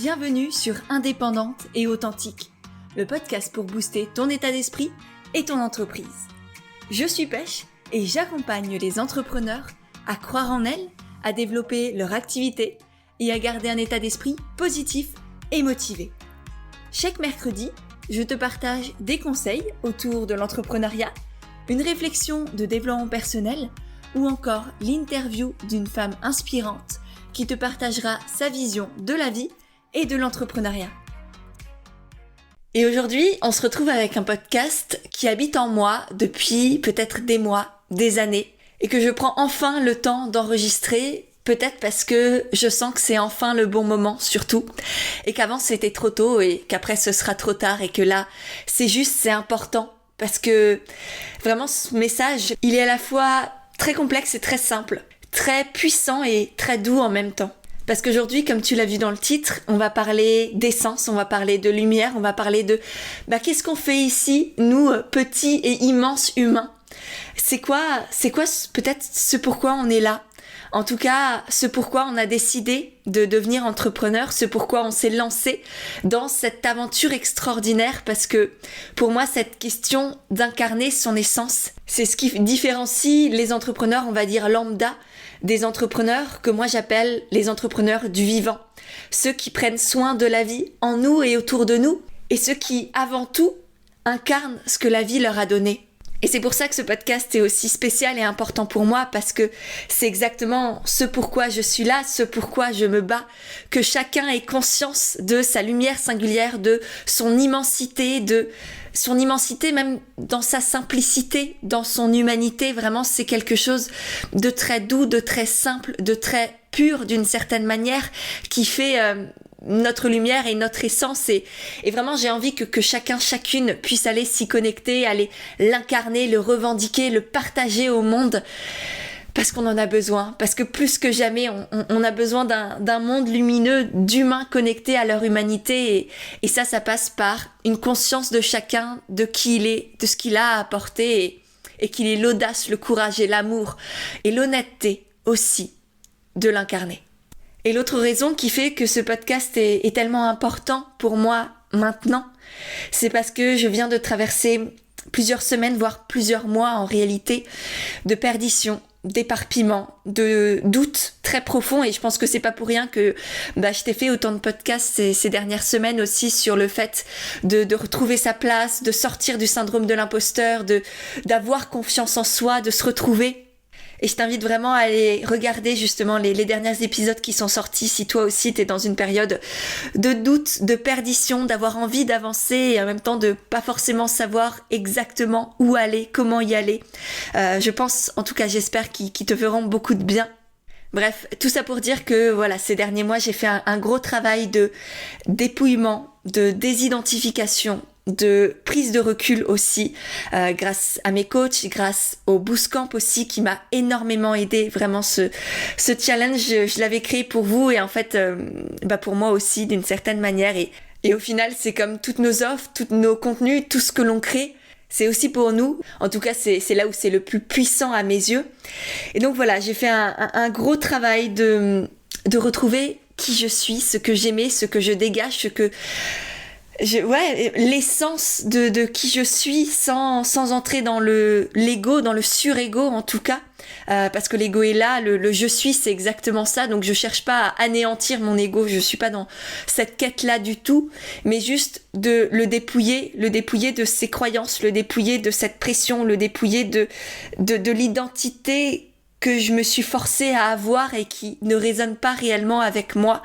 Bienvenue sur Indépendante et Authentique, le podcast pour booster ton état d'esprit et ton entreprise. Je suis Pêche et j'accompagne les entrepreneurs à croire en elles, à développer leur activité et à garder un état d'esprit positif et motivé. Chaque mercredi, je te partage des conseils autour de l'entrepreneuriat, une réflexion de développement personnel ou encore l'interview d'une femme inspirante qui te partagera sa vision de la vie et de l'entrepreneuriat. Et aujourd'hui, on se retrouve avec un podcast qui habite en moi depuis peut-être des mois, des années, et que je prends enfin le temps d'enregistrer, peut-être parce que je sens que c'est enfin le bon moment surtout, et qu'avant c'était trop tôt et qu'après ce sera trop tard et que là, c'est important, parce que vraiment ce message, il est à la fois très complexe et très simple, très puissant et très doux en même temps. Parce qu'aujourd'hui, comme tu l'as vu dans le titre, on va parler d'essence, on va parler de lumière, on va parler de qu'est-ce qu'on fait ici, nous, petits et immenses humains. C'est quoi peut-être ce pourquoi on est là. En tout cas, ce pourquoi on a décidé de devenir entrepreneur, ce pourquoi on s'est lancé dans cette aventure extraordinaire, parce que pour moi, cette question d'incarner son essence, c'est ce qui différencie les entrepreneurs, on va dire lambda, des entrepreneurs que moi j'appelle les entrepreneurs du vivant. Ceux qui prennent soin de la vie en nous et autour de nous, et ceux qui, avant tout, incarnent ce que la vie leur a donné. Et c'est pour ça que ce podcast est aussi spécial et important pour moi, parce que c'est exactement ce pourquoi je suis là, ce pourquoi je me bats, que chacun ait conscience de sa lumière singulière, de son immensité, même dans sa simplicité, dans son humanité. Vraiment, c'est quelque chose de très doux, de très simple, de très pur d'une certaine manière, qui fait notre lumière et notre essence, et vraiment j'ai envie que chacune puisse aller s'y connecter, aller l'incarner, le revendiquer, le partager au monde, parce qu'on en a besoin, parce que plus que jamais on a besoin d'un monde lumineux, d'humains connectés à leur humanité, et ça passe par une conscience de chacun, de qui il est, de ce qu'il a à apporter, et qu'il ait l'audace, le courage et l'amour et l'honnêteté aussi de l'incarner. Et l'autre raison qui fait que ce podcast est tellement important pour moi maintenant, c'est parce que je viens de traverser plusieurs semaines, voire plusieurs mois en réalité, de perdition, d'éparpillement, de doutes très profonds, et je pense que c'est pas pour rien que je t'ai fait autant de podcasts ces dernières semaines aussi sur le fait de retrouver sa place, de sortir du syndrome de l'imposteur, d'avoir confiance en soi, de se retrouver. Et je t'invite vraiment à aller regarder justement les derniers épisodes qui sont sortis, si toi aussi t'es dans une période de doute, de perdition, d'avoir envie d'avancer et en même temps de pas forcément savoir exactement où aller, comment y aller. Je pense, en tout cas j'espère qu'ils te feront beaucoup de bien. Bref, tout ça pour dire que voilà, ces derniers mois j'ai fait un gros travail de dépouillement, de désidentification, de prise de recul aussi, grâce à mes coachs, grâce au Bootcamp aussi qui m'a énormément aidé. Vraiment ce challenge, je l'avais créé pour vous et en fait pour moi aussi d'une certaine manière, et au final c'est comme toutes nos offres, tous nos contenus, tout ce que l'on crée, c'est aussi pour nous. En tout cas c'est là où c'est le plus puissant à mes yeux. Et donc voilà, j'ai fait un gros travail de retrouver qui je suis, ce que j'aimais, ce que je dégage, l'essence de qui je suis, sans entrer dans l'ego, dans le surego en tout cas, parce que l'ego est là, le je suis c'est exactement ça, donc je cherche pas à anéantir mon ego, je suis pas dans cette quête là du tout, mais juste de le dépouiller de ses croyances, le dépouiller de cette pression, le dépouiller de l'identité que je me suis forcée à avoir et qui ne résonne pas réellement avec moi,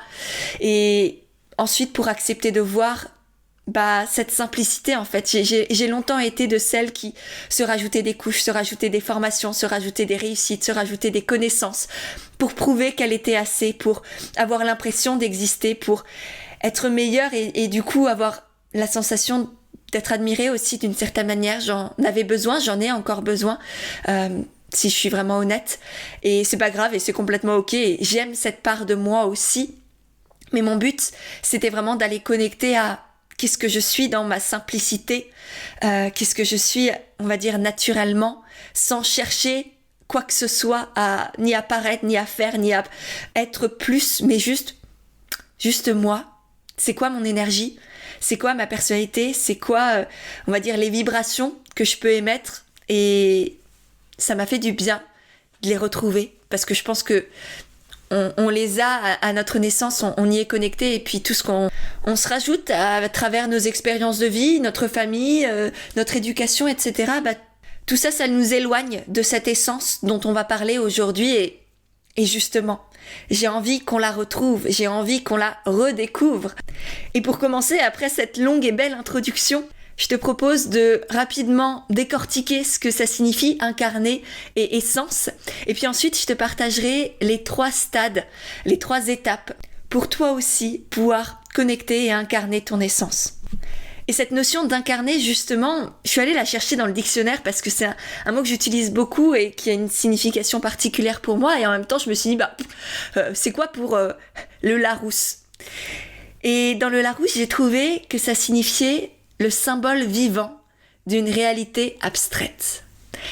et ensuite pour accepter de voir cette simplicité en fait. J'ai longtemps été de celles qui se rajoutaient des couches, se rajoutaient des formations, se rajoutaient des réussites, se rajoutaient des connaissances pour prouver qu'elle était assez, pour avoir l'impression d'exister, pour être meilleure et du coup avoir la sensation d'être admirée aussi d'une certaine manière. J'en avais besoin, j'en ai encore besoin, si je suis vraiment honnête, et c'est pas grave et c'est complètement ok, et j'aime cette part de moi aussi, mais mon but c'était vraiment d'aller connecter à qu'est-ce que je suis dans ma simplicité, qu'est-ce que je suis, on va dire, naturellement, sans chercher quoi que ce soit ni à paraître, ni à faire, ni à être plus, mais juste moi, c'est quoi mon énergie, c'est quoi ma personnalité, c'est quoi, on va dire, les vibrations que je peux émettre. Et ça m'a fait du bien de les retrouver, parce que je pense que on les a à notre naissance, on y est connecté, et puis tout ce qu'on se rajoute à travers nos expériences de vie, notre famille, notre éducation, etc., tout ça, ça nous éloigne de cette essence dont on va parler aujourd'hui, et justement, j'ai envie qu'on la retrouve, j'ai envie qu'on la redécouvre. Et pour commencer, après cette longue et belle introduction, je te propose de rapidement décortiquer ce que ça signifie incarner et essence. Et puis ensuite, je te partagerai les 3 stades, les 3 étapes pour toi aussi pouvoir connecter et incarner ton essence. Et cette notion d'incarner, justement, je suis allée la chercher dans le dictionnaire parce que c'est un mot que j'utilise beaucoup et qui a une signification particulière pour moi. Et en même temps, je me suis dit, c'est quoi pour le Larousse ? Et dans le Larousse, j'ai trouvé que ça signifiait le symbole vivant d'une réalité abstraite.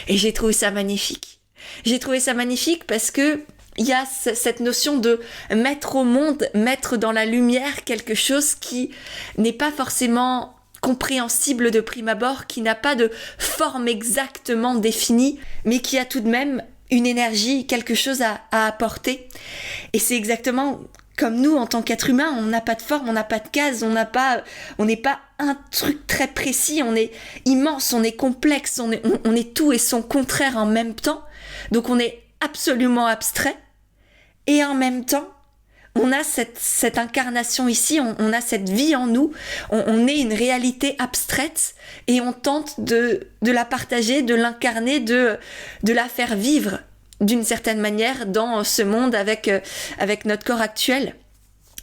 Et j'ai trouvé ça magnifique. J'ai trouvé ça magnifique parce que il y a cette notion de mettre au monde, mettre dans la lumière quelque chose qui n'est pas forcément compréhensible de prime abord, qui n'a pas de forme exactement définie, mais qui a tout de même une énergie, quelque chose à apporter. Et c'est exactement comme nous, en tant qu'être humain, on n'a pas de forme, on n'a pas de case, on n'est pas un truc très précis, on est immense, on est complexe, on est tout et son contraire en même temps. Donc on est absolument abstrait. Et en même temps, on a cette incarnation ici, on a cette vie en nous, on est une réalité abstraite et on tente de la partager, de l'incarner, de la faire vivre d'une certaine manière dans ce monde avec notre corps actuel.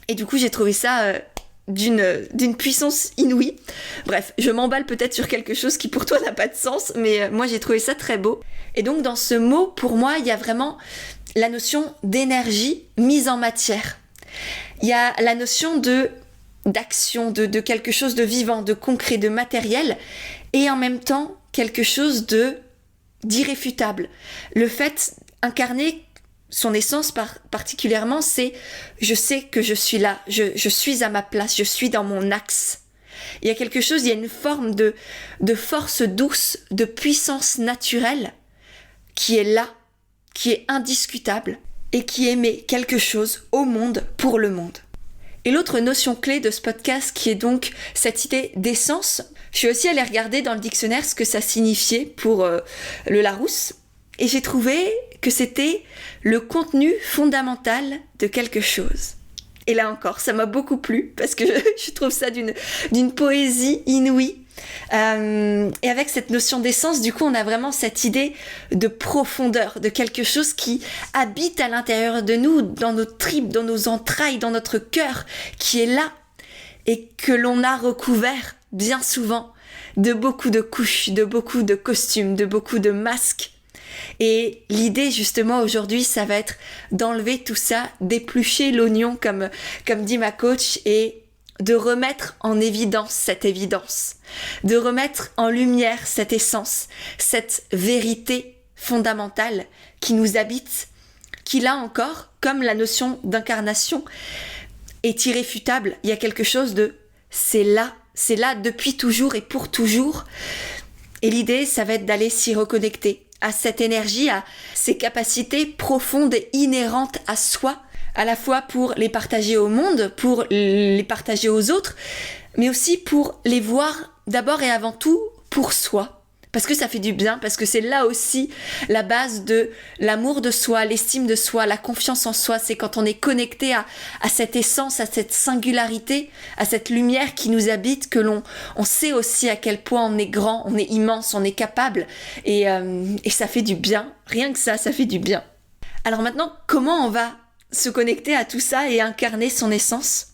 Et du coup, j'ai trouvé ça d'une puissance inouïe. Bref, je m'emballe peut-être sur quelque chose qui pour toi n'a pas de sens, mais moi j'ai trouvé ça très beau. Et donc dans ce mot, pour moi, il y a vraiment la notion d'énergie mise en matière. Il y a la notion d'action, de quelque chose de vivant, de concret, de matériel, et en même temps quelque chose d'irréfutable. Le fait incarner son essence particulièrement, c'est je sais que je suis là, je suis à ma place, je suis dans mon axe. Il y a quelque chose, il y a une forme de force douce, de puissance naturelle qui est là, qui est indiscutable et qui émet quelque chose au monde pour le monde. Et l'autre notion clé de ce podcast qui est donc cette idée d'essence, je suis aussi allée regarder dans le dictionnaire ce que ça signifiait pour le Larousse et j'ai trouvé que c'était le contenu fondamental de quelque chose. Et là encore, ça m'a beaucoup plu parce que je trouve ça d'une poésie inouïe. Et avec cette notion d'essence, du coup, on a vraiment cette idée de profondeur, de quelque chose qui habite à l'intérieur de nous, dans nos tripes, dans nos entrailles, dans notre cœur, qui est là et que l'on a recouvert bien souvent de beaucoup de couches, de beaucoup de costumes, de beaucoup de masques. Et l'idée justement aujourd'hui, ça va être d'enlever tout ça, d'éplucher l'oignon comme dit ma coach et de remettre en évidence cette évidence, de remettre en lumière cette essence, cette vérité fondamentale qui nous habite, qui là encore, comme la notion d'incarnation, est irréfutable. Il y a quelque chose de c'est là depuis toujours et pour toujours. Et l'idée, ça va être d'aller s'y reconnecter à cette énergie, à ces capacités profondes et inhérentes à soi, à la fois pour les partager au monde, pour les partager aux autres, mais aussi pour les voir d'abord et avant tout pour soi. Parce que ça fait du bien, parce que c'est là aussi la base de l'amour de soi, l'estime de soi, la confiance en soi. C'est quand on est connecté à cette essence, à cette singularité, à cette lumière qui nous habite, que on sait aussi à quel point on est grand, on est immense, on est capable. Et ça fait du bien. Rien que ça fait du bien. Alors maintenant, comment on va se connecter à tout ça et incarner son essence?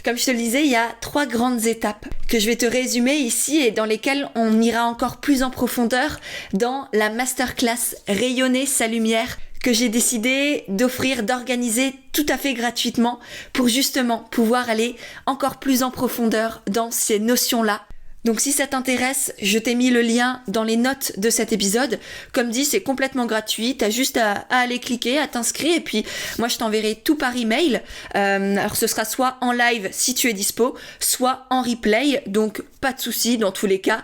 Comme je te le disais, il y a 3 grandes étapes que je vais te résumer ici et dans lesquelles on ira encore plus en profondeur dans la masterclass Rayonner sa lumière que j'ai décidé d'offrir, d'organiser tout à fait gratuitement pour justement pouvoir aller encore plus en profondeur dans ces notions-là. Donc si ça t'intéresse, je t'ai mis le lien dans les notes de cet épisode. Comme dit, c'est complètement gratuit, t'as juste à aller cliquer, à t'inscrire et puis moi je t'enverrai tout par email. Alors ce sera soit en live si tu es dispo, soit en replay, donc pas de souci dans tous les cas.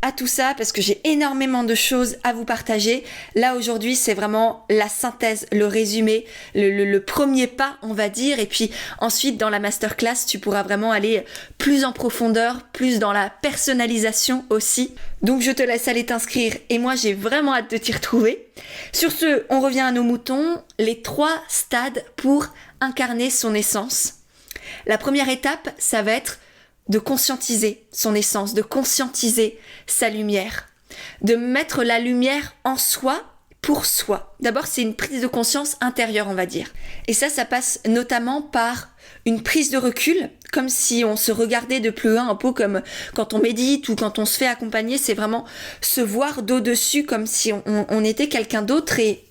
À tout ça parce que j'ai énormément de choses à vous partager. Là aujourd'hui c'est vraiment la synthèse, le résumé, le premier pas on va dire, et puis ensuite dans la masterclass tu pourras vraiment aller plus en profondeur, plus dans la personnalisation aussi. Donc je te laisse aller t'inscrire et moi j'ai vraiment hâte de t'y retrouver. Sur ce, on revient à nos moutons, les 3 stades pour incarner son essence. La première étape, ça va être de conscientiser son essence, de conscientiser sa lumière, de mettre la lumière en soi pour soi. D'abord, c'est une prise de conscience intérieure, on va dire. Et ça passe notamment par une prise de recul, comme si on se regardait de plus loin, un peu comme quand on médite ou quand on se fait accompagner, c'est vraiment se voir d'au-dessus, comme si on était quelqu'un d'autre et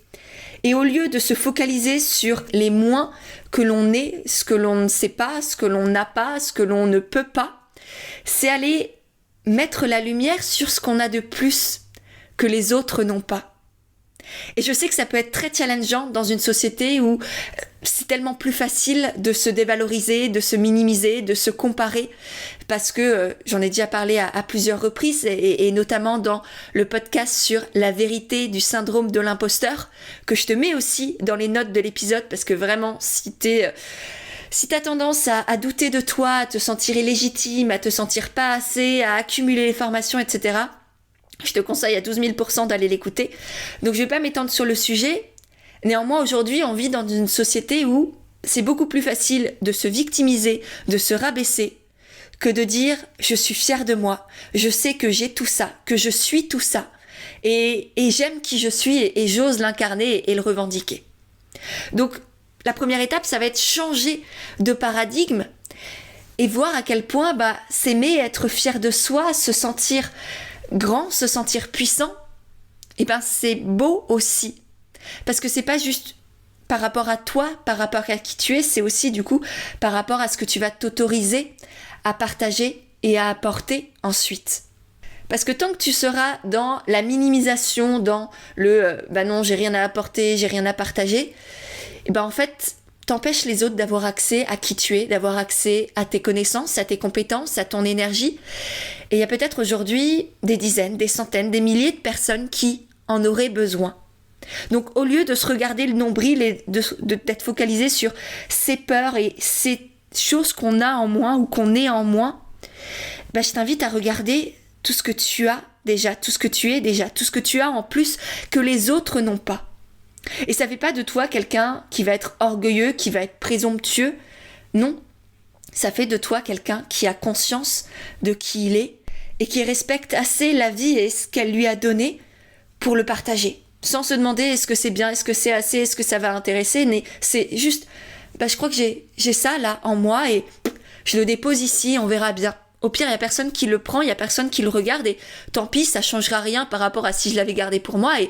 au lieu de se focaliser sur les moins que l'on est, ce que l'on ne sait pas, ce que l'on n'a pas, ce que l'on ne peut pas, c'est aller mettre la lumière sur ce qu'on a de plus que les autres n'ont pas. Et je sais que ça peut être très challengeant dans une société où c'est tellement plus facile de se dévaloriser, de se minimiser, de se comparer, parce que j'en ai déjà parlé à plusieurs reprises, et notamment dans le podcast sur la vérité du syndrome de l'imposteur, que je te mets aussi dans les notes de l'épisode, parce que vraiment, si t'as tendance à douter de toi, à te sentir illégitime, à te sentir pas assez, à accumuler les formations, etc., je te conseille à 12 000% d'aller l'écouter. Donc je vais pas m'étendre sur le sujet. Néanmoins, aujourd'hui, on vit dans une société où c'est beaucoup plus facile de se victimiser, de se rabaisser, que de dire « je suis fière de moi, je sais que j'ai tout ça, que je suis tout ça, et j'aime qui je suis et j'ose l'incarner et le revendiquer ». Donc la première étape, ça va être changer de paradigme et voir à quel point s'aimer, être fier de soi, se sentir grand, se sentir puissant, c'est beau aussi. Parce que c'est pas juste par rapport à toi, par rapport à qui tu es, c'est aussi du coup par rapport à ce que tu vas t'autoriser à partager et à apporter ensuite. Parce que tant que tu seras dans la minimisation, dans le non, j'ai rien à apporter, j'ai rien à partager, en fait, t'empêches les autres d'avoir accès à qui tu es, d'avoir accès à tes connaissances, à tes compétences, à ton énergie. Et il y a peut-être aujourd'hui des dizaines, des centaines, des milliers de personnes qui en auraient besoin. Donc au lieu de se regarder le nombril et d'être focalisé sur ces peurs et ces choses qu'on a en moins ou qu'on est en moins, je t'invite à regarder tout ce que tu as déjà, tout ce que tu es déjà, tout ce que tu as en plus que les autres n'ont pas. Et ça fait pas de toi quelqu'un qui va être orgueilleux, qui va être présomptueux. Non, ça fait de toi quelqu'un qui a conscience de qui il est et qui respecte assez la vie et ce qu'elle lui a donné pour le partager. Sans se demander est-ce que c'est bien, est-ce que c'est assez, est-ce que ça va intéresser, mais c'est juste, je crois que j'ai ça là en moi et je le dépose ici, on verra bien. Au pire, il n'y a personne qui le prend, il n'y a personne qui le regarde et tant pis, ça ne changera rien par rapport à si je l'avais gardé pour moi et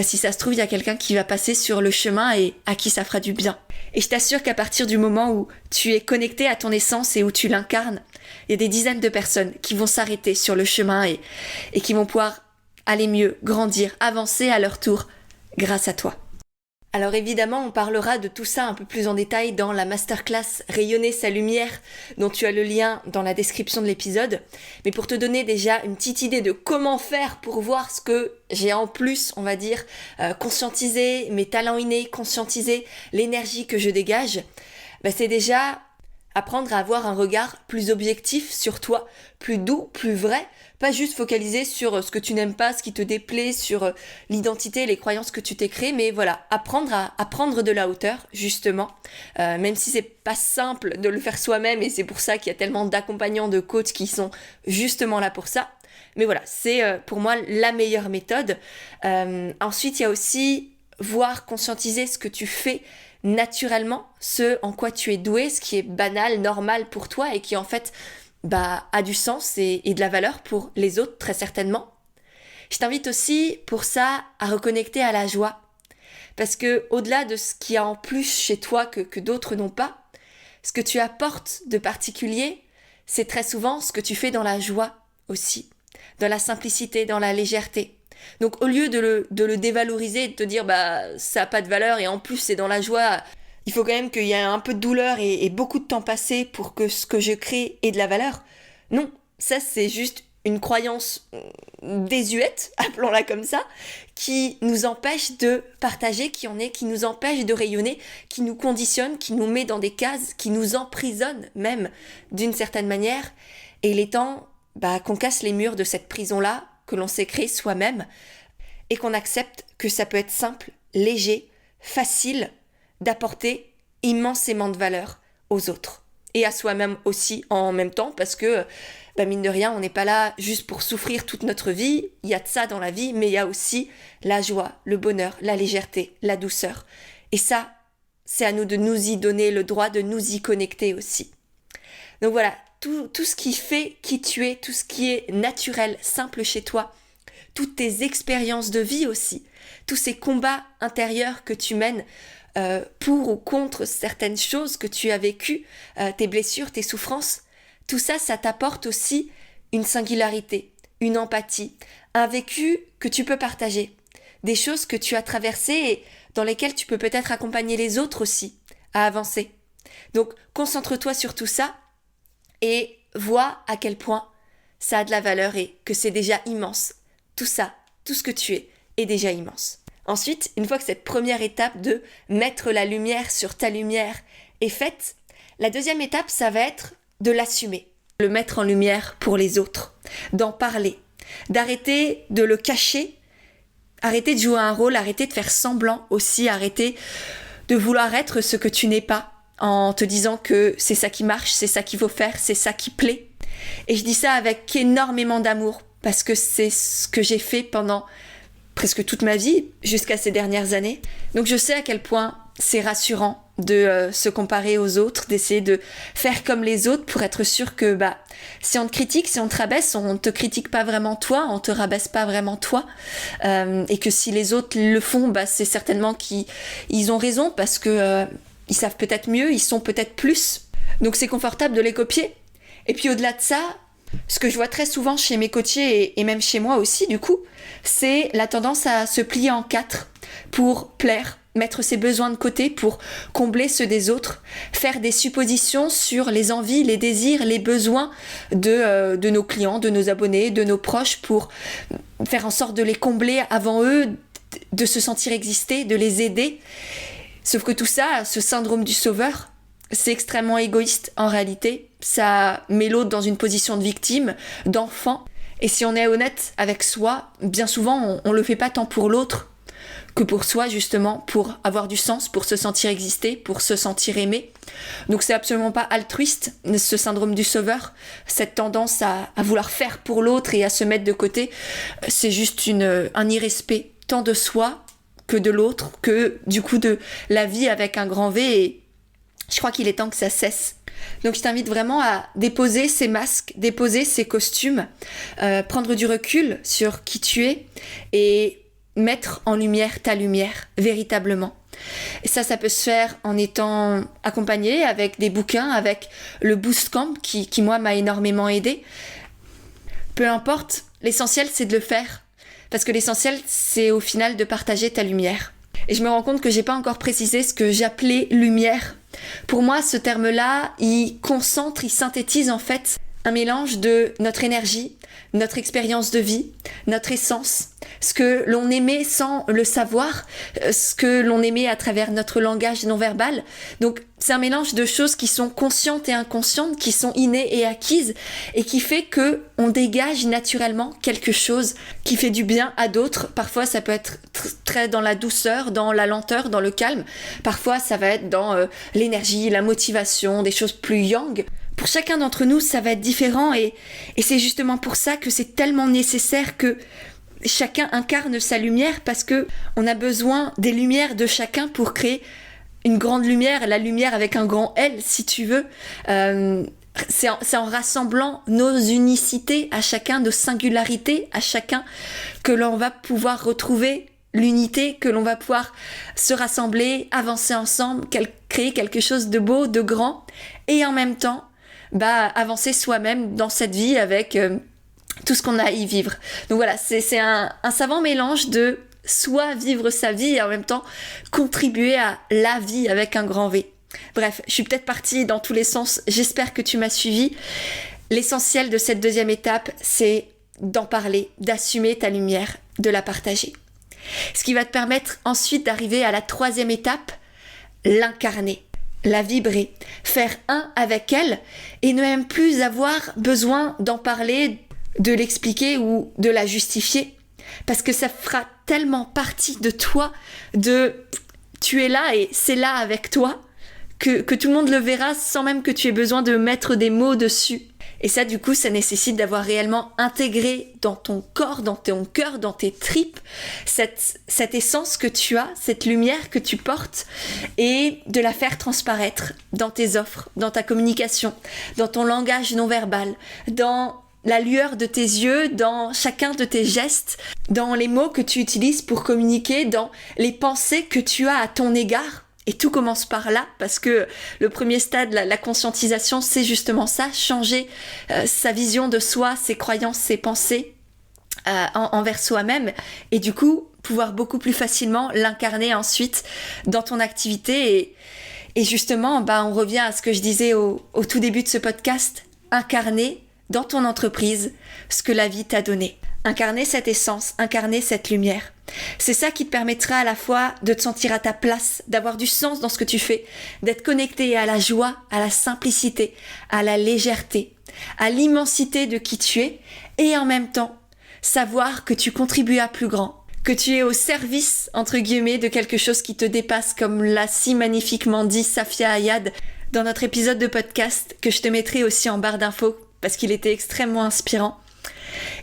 si ça se trouve, il y a quelqu'un qui va passer sur le chemin et à qui ça fera du bien. Et je t'assure qu'à partir du moment où tu es connecté à ton essence et où tu l'incarnes, il y a des dizaines de personnes qui vont s'arrêter sur le chemin et qui vont pouvoir aller mieux, grandir, avancer à leur tour grâce à toi. Alors évidemment, on parlera de tout ça un peu plus en détail dans la masterclass Rayonner sa lumière dont tu as le lien dans la description de l'épisode. Mais pour te donner déjà une petite idée de comment faire pour voir ce que j'ai en plus, on va dire, conscientiser mes talents innés, conscientiser l'énergie que je dégage, c'est déjà apprendre à avoir un regard plus objectif sur toi, plus doux, plus vrai, pas juste focaliser sur ce que tu n'aimes pas, ce qui te déplaît, sur l'identité et les croyances que tu t'es créées, mais voilà, apprendre à prendre de la hauteur, justement, même si c'est pas simple de le faire soi-même, et c'est pour ça qu'il y a tellement d'accompagnants, de coachs qui sont justement là pour ça. Mais voilà, c'est pour moi la meilleure méthode. Ensuite, il y a aussi voir, conscientiser ce que tu fais naturellement, ce en quoi tu es doué, ce qui est banal, normal pour toi et qui en fait a du sens et de la valeur pour les autres très certainement. Je t'invite aussi pour ça à reconnecter à la joie parce que au-delà de ce qu'il y a en plus chez toi que d'autres n'ont pas, ce que tu apportes de particulier, c'est très souvent ce que tu fais dans la joie aussi, dans la simplicité, dans la légèreté. Donc au lieu de le dévaloriser et de te dire ça n'a pas de valeur et en plus c'est dans la joie, il faut quand même qu'il y ait un peu de douleur et beaucoup de temps passé pour que ce que je crée ait de la valeur. Non, ça c'est juste une croyance désuète, appelons-la comme ça, qui nous empêche de partager qui on est, qui nous empêche de rayonner, qui nous conditionne, qui nous met dans des cases, qui nous emprisonne même d'une certaine manière. Et il est temps qu'on casse les murs de cette prison-là, que l'on s'est créée soi-même, et qu'on accepte que ça peut être simple, léger, facile, d'apporter immensément de valeur aux autres. Et à soi-même aussi en même temps, parce que mine de rien, on n'est pas là juste pour souffrir toute notre vie, il y a de ça dans la vie, mais il y a aussi la joie, le bonheur, la légèreté, la douceur. Et ça, c'est à nous de nous y donner le droit de nous y connecter aussi. Donc voilà, tout ce qui fait qui tu es, tout ce qui est naturel, simple chez toi, toutes tes expériences de vie aussi, tous ces combats intérieurs que tu mènes pour ou contre certaines choses que tu as vécues, tes blessures, tes souffrances, tout ça, ça t'apporte aussi une singularité, une empathie, un vécu que tu peux partager, des choses que tu as traversées et dans lesquelles tu peux peut-être accompagner les autres aussi à avancer. Donc, concentre-toi sur tout ça et vois à quel point ça a de la valeur et que c'est déjà immense. Tout ça, tout ce que tu es, est déjà immense. Ensuite, une fois que cette première étape de mettre la lumière sur ta lumière est faite, la deuxième étape, ça va être de l'assumer, le mettre en lumière pour les autres, d'en parler, d'arrêter de le cacher, arrêter de jouer un rôle, arrêter de faire semblant aussi, arrêter de vouloir être ce que tu n'es pas en te disant que c'est ça qui marche, c'est ça qu'il faut faire, c'est ça qui plaît. Et je dis ça avec énormément d'amour parce que c'est ce que j'ai fait pendant presque toute ma vie jusqu'à ces dernières années. Donc je sais à quel point c'est rassurant de se comparer aux autres, d'essayer de faire comme les autres pour être sûr que si on te critique, si on te rabaisse, on ne te critique pas vraiment toi, on te rabaisse pas vraiment toi, et que si les autres le font, c'est certainement qu'ils ont raison parce que ils savent peut-être mieux, ils sont peut-être plus. Donc c'est confortable de les copier. Et puis au-delà de ça, ce que je vois très souvent chez mes coachés et même chez moi aussi du coup, c'est la tendance à se plier en quatre pour plaire, mettre ses besoins de côté pour combler ceux des autres, faire des suppositions sur les envies, les désirs, les besoins de nos clients, de nos abonnés, de nos proches pour faire en sorte de les combler avant eux, de se sentir exister, de les aider. Sauf que tout ça, ce syndrome du sauveur, c'est extrêmement égoïste en réalité. Ça met l'autre dans une position de victime, d'enfant. Et si on est honnête avec soi, bien souvent, on le fait pas tant pour l'autre que pour soi, justement, pour avoir du sens, pour se sentir exister, pour se sentir aimé. Donc c'est absolument pas altruiste, ce syndrome du sauveur, cette tendance à vouloir faire pour l'autre et à se mettre de côté. C'est juste un irrespect, tant de soi que de l'autre, que du coup de la vie avec un grand V. Et je crois qu'il est temps que ça cesse. Donc je t'invite vraiment à déposer ces masques, déposer ces costumes, prendre du recul sur qui tu es et mettre en lumière ta lumière, véritablement. Et ça peut se faire en étant accompagné avec des bouquins, avec le Boost Camp qui moi m'a énormément aidé. Peu importe, l'essentiel c'est de le faire. Parce que l'essentiel c'est au final de partager ta lumière. Et je me rends compte que j'ai pas encore précisé ce que j'appelais lumière. Pour moi, ce terme-là, il concentre, il synthétise en fait un mélange de notre énergie, notre expérience de vie, notre essence, ce que l'on aimait sans le savoir, ce que l'on aimait à travers notre langage non-verbal. Donc c'est un mélange de choses qui sont conscientes et inconscientes, qui sont innées et acquises, et qui fait que on dégage naturellement quelque chose qui fait du bien à d'autres. Parfois ça peut être très dans la douceur, dans la lenteur, dans le calme. Parfois ça va être dans l'énergie, la motivation, des choses plus yang. Pour chacun d'entre nous, ça va être différent et c'est justement pour ça que c'est tellement nécessaire que chacun incarne sa lumière parce que on a besoin des lumières de chacun pour créer une grande lumière, la lumière avec un grand L si tu veux. C'est en rassemblant nos unicités à chacun, nos singularités à chacun que l'on va pouvoir retrouver l'unité, que l'on va pouvoir se rassembler, avancer ensemble, créer quelque chose de beau, de grand et en même temps avancer soi-même dans cette vie avec tout ce qu'on a à y vivre. Donc voilà, c'est un savant mélange de soit vivre sa vie et en même temps contribuer à la vie avec un grand V. Bref, je suis peut-être partie dans tous les sens, j'espère que tu m'as suivi. L'essentiel de cette deuxième étape, c'est d'en parler, d'assumer ta lumière, de la partager. Ce qui va te permettre ensuite d'arriver à la troisième étape, l'incarner, la vibrer, faire un avec elle et ne même plus avoir besoin d'en parler, de l'expliquer ou de la justifier. Parce que ça fera tellement partie de toi, tu es là et c'est là avec toi, que tout le monde le verra sans même que tu aies besoin de mettre des mots dessus. Et ça, du coup, ça nécessite d'avoir réellement intégré dans ton corps, dans ton cœur, dans tes tripes, cette essence que tu as, cette lumière que tu portes, et de la faire transparaître dans tes offres, dans ta communication, dans ton langage non verbal, dans la lueur de tes yeux, dans chacun de tes gestes, dans les mots que tu utilises pour communiquer, dans les pensées que tu as à ton égard. Et tout commence par là, parce que le premier stade, la conscientisation, c'est justement ça, changer sa vision de soi, ses croyances, ses pensées envers soi-même, et du coup, pouvoir beaucoup plus facilement l'incarner ensuite dans ton activité. Et justement, on revient à ce que je disais au tout début de ce podcast, incarner dans ton entreprise ce que la vie t'a donné. Incarner cette essence, incarner cette lumière. C'est ça qui te permettra à la fois de te sentir à ta place, d'avoir du sens dans ce que tu fais, d'être connecté à la joie, à la simplicité, à la légèreté, à l'immensité de qui tu es, et en même temps, savoir que tu contribues à plus grand, que tu es au service, entre guillemets, de quelque chose qui te dépasse, comme l'a si magnifiquement dit Safia Ayad dans notre épisode de podcast, que je te mettrai aussi en barre d'infos, parce qu'il était extrêmement inspirant.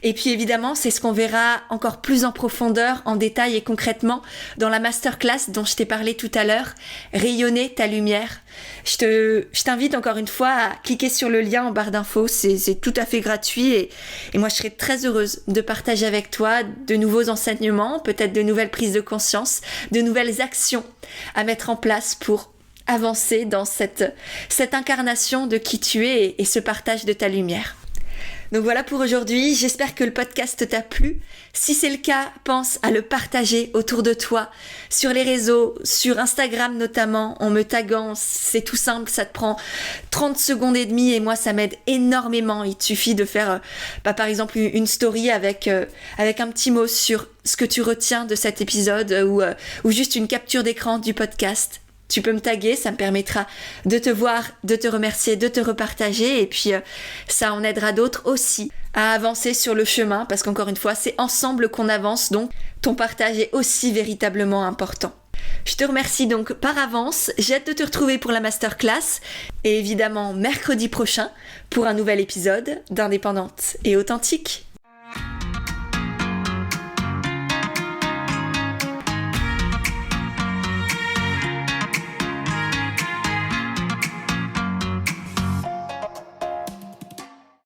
Et puis évidemment, c'est ce qu'on verra encore plus en profondeur, en détail et concrètement dans la masterclass dont je t'ai parlé tout à l'heure, Rayonner ta lumière. Je t'invite encore une fois à cliquer sur le lien en barre d'infos, c'est tout à fait gratuit et moi je serai très heureuse de partager avec toi de nouveaux enseignements, peut-être de nouvelles prises de conscience, de nouvelles actions à mettre en place pour avancer dans cette incarnation de qui tu es et ce partage de ta lumière. Donc voilà pour aujourd'hui, j'espère que le podcast t'a plu. Si c'est le cas, pense à le partager autour de toi, sur les réseaux, sur Instagram notamment, en me taguant, c'est tout simple, ça te prend 30 secondes et demie et moi ça m'aide énormément. Il te suffit de faire par exemple une story avec un petit mot sur ce que tu retiens de cet épisode ou juste une capture d'écran du podcast. Tu peux me taguer, ça me permettra de te voir, de te remercier, de te repartager et puis ça en aidera d'autres aussi à avancer sur le chemin parce qu'encore une fois, c'est ensemble qu'on avance donc ton partage est aussi véritablement important. Je te remercie donc par avance, j'ai hâte de te retrouver pour la masterclass et évidemment mercredi prochain pour un nouvel épisode d'Indépendante et Authentique.